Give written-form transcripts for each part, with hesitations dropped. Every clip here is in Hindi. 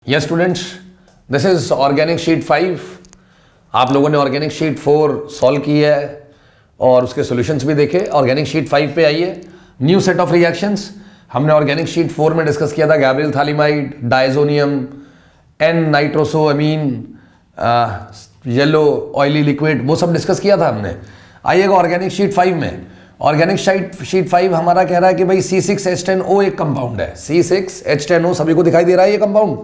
Yes students, this is organic sheet 5। आप लोगों ने ऑर्गेनिक शीट 4 सॉल्व की है और उसके सॉल्यूशंस भी देखे। ऑर्गेनिक शीट 5 पे आइए। New set of reactions. हमने ऑर्गेनिक शीट 4 में डिस्कस किया था Gabriel phthalimide, diazonium, N nitrosoamine, yellow oily liquid, वो सब डिस्कस किया था हमने। आइएगा ऑर्गेनिक शीट 5 में। ऑर्गेनिक शीट 5 हमारा कह रहा है कि भाई C6H10O एक कंपाउंड है। C6H10O सभी को दिखाई दे रहा है ये कंपाउंड।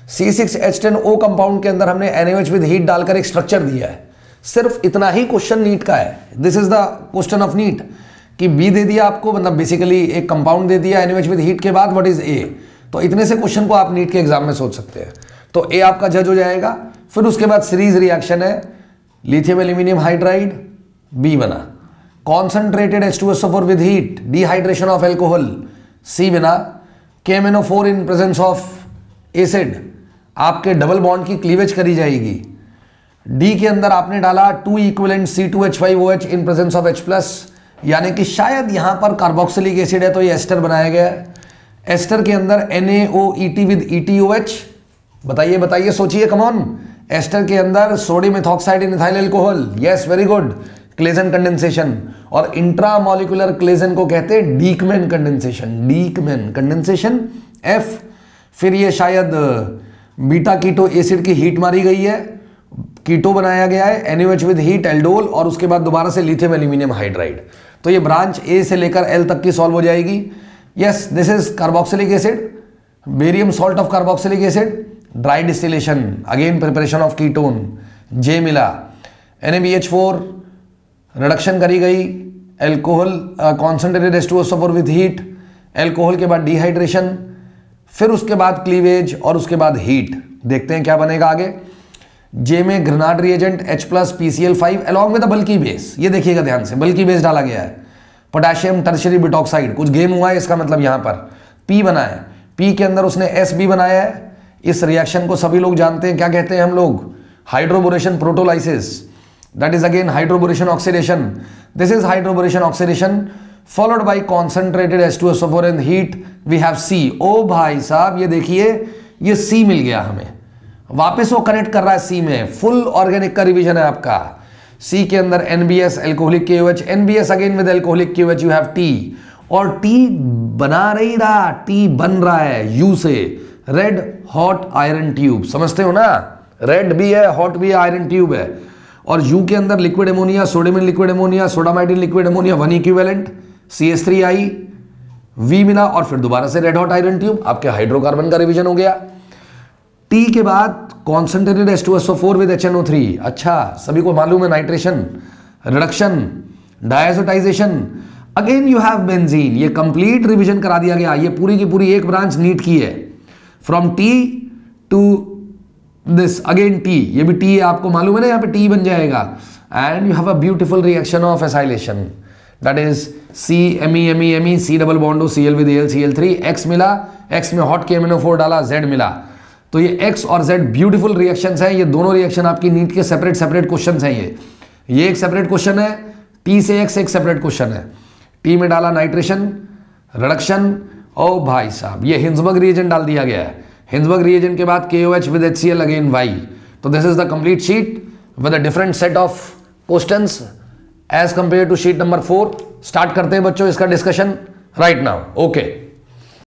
C6H10O कंपाउंड के अंदर हमने NaOH विद हीट डालकर एक स्ट्रक्चर दिया है। सिर्फ इतना ही क्वेश्चन नीट का है। This is the question of NEET कि बी दे दिया आपको, मतलब बेसिकली एक कंपाउंड दे दिया NaOH विद हीट के बाद व्हाट इज ए। तो इतने से क्वेश्चन को आप नीट के एग्जाम में सोच सकते हैं। तो ए आपका जज हो जाएगा। फिर उसके बाद सीरीज रिएक्शन है लिथियम एल्यूमिनियम हाइड्राइड, बी बना। Concentrated H2SO4 with heat, dehydration of alcohol, C बना। KMnO4 in presence of acid, आपके डबल बॉन्ड की क्लीवेज करी जाएगी। डी के अंदर आपने डाला 2 equivalent C2H5OH in presence of H+, यानी कि शायद यहां पर कार्बोक्सिलिक एसिड है तो ये एस्टर बनाया गया है। एस्टर के अंदर NaOET विद ETOH, बताइए बताइए, सोचिए, कम ऑन। एस्टर के अंदर sodium ethoxide in ethyl alcohol, yes very good, Claisen condensation. और इंट्रामोलिकुलर क्लेजन को कहते हैं Dieckmann condensation, Dieckmann condensation F. फिर ये शायद बीटा कीटो एसिड की हीट मारी गई है, कीटो बनाया गया है, NaOH विद हीट एल्डोल, और उसके बाद दोबारा से लिथियम एल्यूमिनियम हाइड्राइड। तो ये ब्रांच ए से लेकर एल तक की सॉल्व हो जाएगी। Yes, this is carboxylic acid, barium salt of carboxylic acid, dry distillation, again preparation of ketone, J मिला। NaBH4 रिडक्शन करी गई, alcohol concentrated H2SO4 with heat, alcohol के बाद डिहाइड्रेशन, फिर उसके बाद क्लीवेज और उसके बाद हीट। देखते हैं क्या बनेगा आगे। जे में Grignard reagent H+ PCl5 along with the bulky base, ये देखिएगा ध्यान से, बल्की बेस डाला गया है। पोटेशियम टर्शियरी बिटॉक्साइड, कुछ गेम हुआ है इसका मतलब यहां पर। P बना है, P के अंदर उसने SB बनाया है। इस रिएक्शन को सभी लोग जानते हैं, क्या कहते हैं हम लोग, hydroboration protolysis, that is again hydroboration oxidation. This is hydroboration oxidation followed by concentrated H2SO4 and heat, we have C। ओ भाई साहब, ये देखिए, ये C मिल गया हमें, वापस वो कनेक्ट कर रहा है C में। फुल ऑर्गेनिक का रिवीजन है आपका। C के अंदर NBS alcoholic KOH, NBS again with alcoholic KOH, you have T, और T बना नहीं रहा, T बन रहा है U से, रेड हॉट आयरन ट्यूब, समझते हो ना, रेड भी है, हॉट भी है, आयरन ट्यूब है। और U के अंदर liquid ammonia, sodium liquid ammonia, sodamide liquid ammonia, 1 equivalent, CH3I, V मिला, और फिर दोबारा से रेड हॉट आयरन ट्यूब। आपके हाइड्रोकार्बन का रिवीजन हो गया। T के बाद कॉन्सेंट्रेटेड H2SO4 विद HNO3, अच्छा सभी को मालूम है, nitration, reduction, डायजोटाइजेशन, again you have benzene. ये कंप्लीट रिवीजन करा दिया गया। ये पूरी की पूरी एक ब्रांच नीट की है, from T to this again T, ये भी T है, आपको मालूम है ना, यहाँ पे T बन जाएगा। And you have a beautiful reaction of acylation, that is CMe C double bond Cl with Al Cl3, X मिला, X में हॉट KMnO4 डाला, Z मिला। तो ये X और Z ब्यूटीफुल रिएक्शंस हैं। ये दोनों रिएक्शन आपकी नीट के सेपरेट क्वेश्चंस हैं। ये एक सेपरेट क्वेश्चन है, T से X एक सेपरेट क्वेश्चन है। T में डाला नाइट्रेशन, रिडक्शन, ओ भाई साहब ये हिंसबर्ग रिएजेंट डाल दिया गया है। हिंसबर्ग रिएजेंट के बाद KOH with HCl again Y। तो this is the complete sheet with a different set of questions as compare to sheet number 4। Start करते हैं बच्चों इसका डिस्कशन राइट नाउ। ओके।